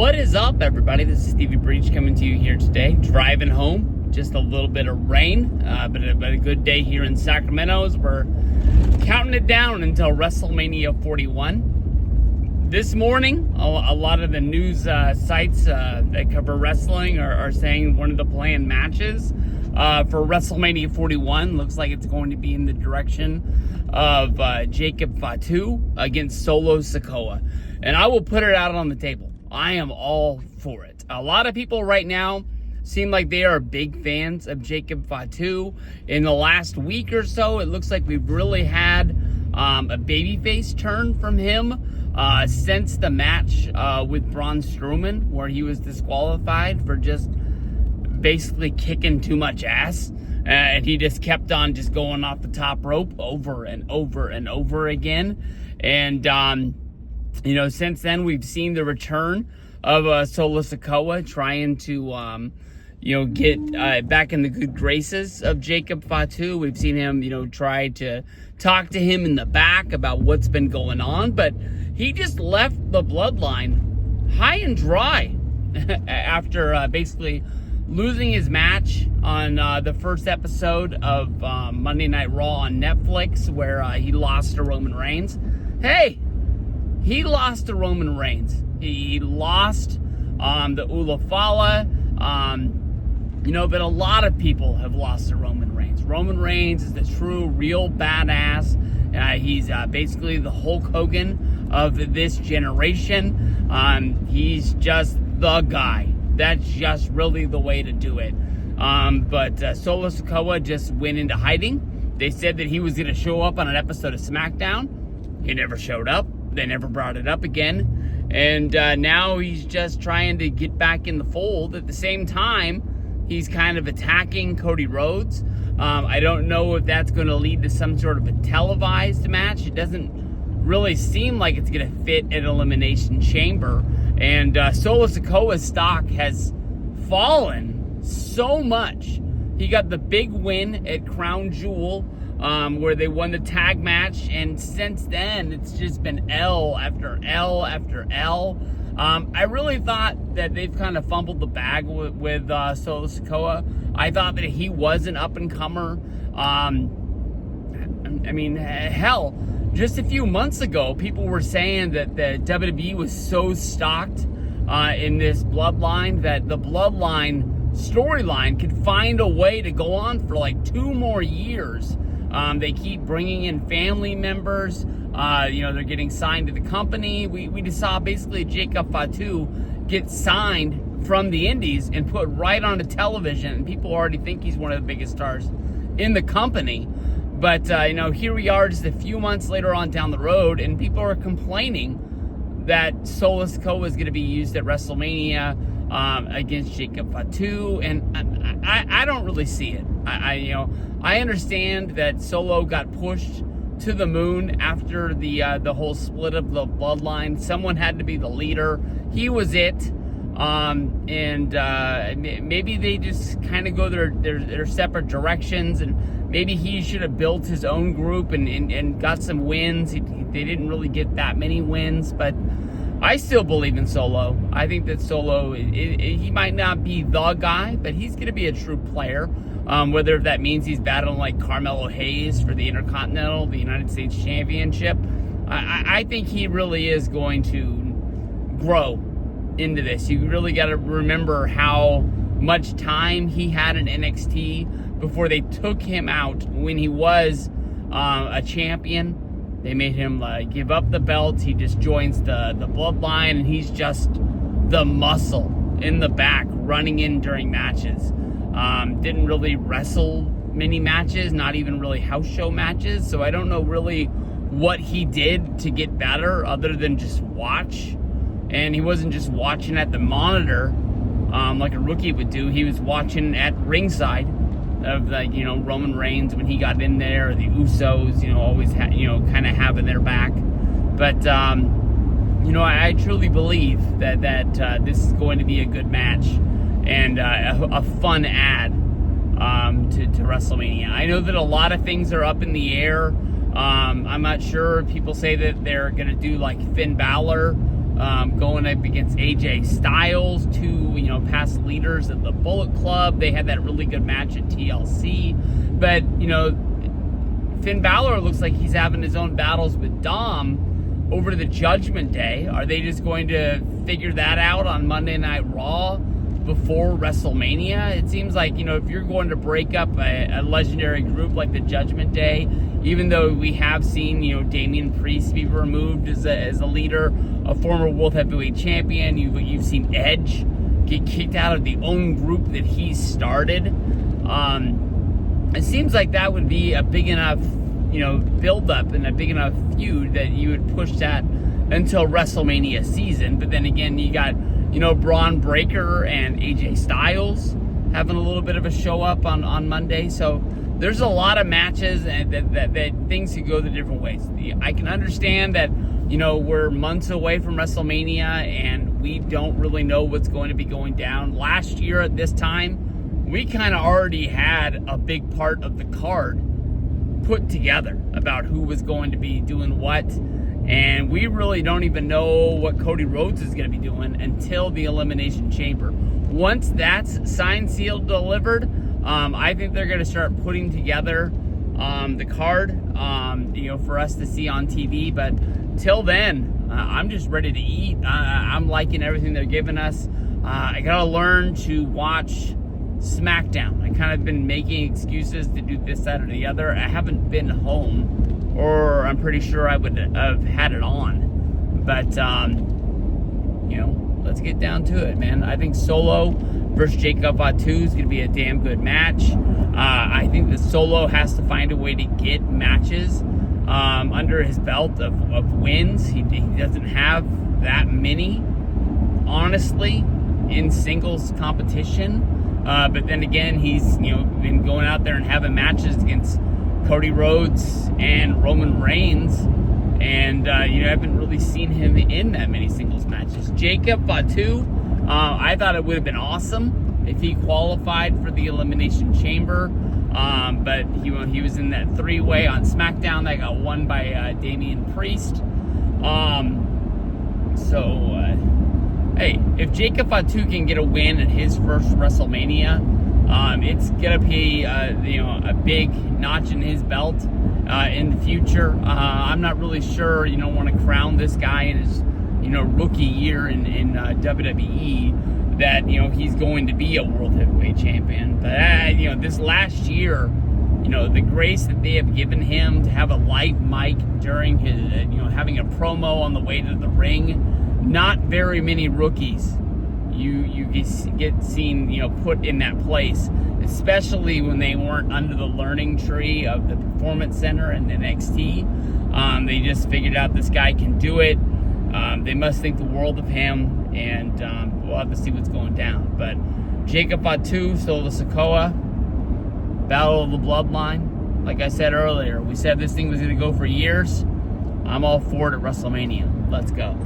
What is up, everybody? This is Stevie Breach coming to you here today. Driving home, just a little bit of rain, but a good day here in Sacramento as we're counting it down until Wrestlemania 41. This morning, a lot of the news sites that cover wrestling are saying one of the planned matches for WrestleMania 41 looks like it's going to be in the direction of Jacob Fatu against Solo Sikoa. And I will put it out on the table. I am all for it. A lot of people right now seem like they are big fans of Jacob Fatu. In the last week or so, it looks like we've really had a babyface turn from him since the match with Braun Strowman, where he was disqualified for just basically kicking too much ass. And he just kept on just going off the top rope over and over and over again. And, since then we've seen the return of Solo Sikoa trying to, get back in the good graces of Jacob Fatu. We've seen him, try to talk to him in the back about what's been going on. But he just left the bloodline high and dry after basically losing his match on the first episode of Monday Night Raw on Netflix, where he lost to Roman Reigns. Hey, he lost to Roman Reigns. He lost the Ula Fala. But a lot of people have lost to Roman Reigns. Roman Reigns is the true, real badass. He's basically the Hulk Hogan of this generation. He's just the guy. That's just really the way to do it. But Solo Sikoa just went into hiding. They said that he was going to show up on an episode of SmackDown. He never showed up. They never brought it up again. And now he's just trying to get back in the fold. At the same time, he's kind of attacking Cody Rhodes. I don't know if that's going to lead to some sort of a televised match. It doesn't really seem like it's going to fit an Elimination Chamber. And Solo Sikoa's stock has fallen so much. He got the big win at Crown Jewel, where they won the tag match, and since then it's just been L after L after L. I really thought that they've kind of fumbled the bag with Solo Sikoa. I thought that he was an up-and-comer. Hell, just a few months ago, people were saying that the WWE was so stocked in this bloodline that the bloodline storyline could find a way to go on for like 2 more years. They keep bringing in family members. They're getting signed to the company. We just saw basically Jacob Fatu get signed from the Indies and put right onto television. And people already think he's one of the biggest stars in the company. But, here we are just a few months later on down the road, and people are complaining that Solo Sikoa is going to be used at WrestleMania against Jacob Fatu, and I don't really see it. I understand that Solo got pushed to the moon after the whole split of the bloodline. Someone had to be the leader. He was it. Maybe they just kind of go their separate directions, and maybe he should have built his own group and got some wins. They didn't really get that many wins, but I still believe in Solo. I think that Solo, he might not be the guy, but he's going to be a true player. Whether that means he's battling like Carmelo Hayes for the Intercontinental, the United States Championship. I think he really is going to grow into this. You really got to remember how much time he had in NXT before they took him out when he was a champion. They made him give up the belt. He just joins the bloodline, and he's just the muscle in the back running in during matches. Didn't really wrestle many matches, not even really house show matches. So I don't know really what he did to get better other than just watch. And he wasn't just watching at the monitor like a rookie would do. He was watching at ringside of Roman Reigns when he got in there, the Usos, always kind of having their back. But I truly believe that this is going to be a good match and a fun add to WrestleMania. I know that a lot of things are up in the air. I'm not sure. People say that they're going to do like Finn Balor going up against AJ Styles, two past leaders of the Bullet Club. They had that really good match at TLC, but Finn Balor looks like he's having his own battles with Dom over the Judgment Day. Are they just going to figure that out on Monday Night Raw before WrestleMania? It seems like, if you're going to break up a legendary group like the Judgment Day, even though we have seen, Damian Priest be removed as a leader, a former World Heavyweight Champion, you've seen Edge get kicked out of the own group that he started. It seems like that would be a big enough, build-up and a big enough feud that you would push that until WrestleMania season. But then again, you got, Braun Breaker and AJ Styles having a little bit of a show up on Monday. So there's a lot of matches and that things could go the different ways. I can understand that, we're months away from WrestleMania and we don't really know what's going to be going down. Last year at this time, we kind of already had a big part of the card put together about who was going to be doing what, and we really don't even know what Cody Rhodes is going to be doing until the Elimination Chamber. Once that's signed, sealed, delivered, I think they're going to start putting together the card, for us to see on TV. But till then, I'm just ready to eat. I'm liking everything they're giving us. I got to learn to watch SmackDown. I kind of been making excuses to do this, that, or the other. I haven't been home, or I'm pretty sure I would have had it on. But, let's get down to it, man. I think Solo versus Jacob Fatu is going to be a damn good match. I think that Solo has to find a way to get matches under his belt of wins. He doesn't have that many, honestly, in singles competition. But then again, he's been going out there and having matches against Cody Rhodes and Roman Reigns, and haven't really seen him in that many singles matches. Jacob Fatu, I thought it would have been awesome if he qualified for the Elimination Chamber, but he was in that three-way on SmackDown that got won by Damian Priest. Hey, if Jacob Fatu can get a win in his first WrestleMania, it's gonna be a big notch in his belt in the future. I'm not really sure want to crown this guy in his rookie year in WWE that he's going to be a World Heavyweight Champion. But this last year, the grace that they have given him to have a live mic during his having a promo on the way to the ring. Not very many rookies you get seen put in that place, especially when they weren't under the learning tree of the Performance Center and NXT. They just figured out this guy can do it. They must think the world of him, and we'll have to see what's going down. But Jacob Fatu-Solo Sikoa, Battle of the Bloodline. Like I said earlier, we said this thing was going to go for years. I'm all for it at WrestleMania. Let's go.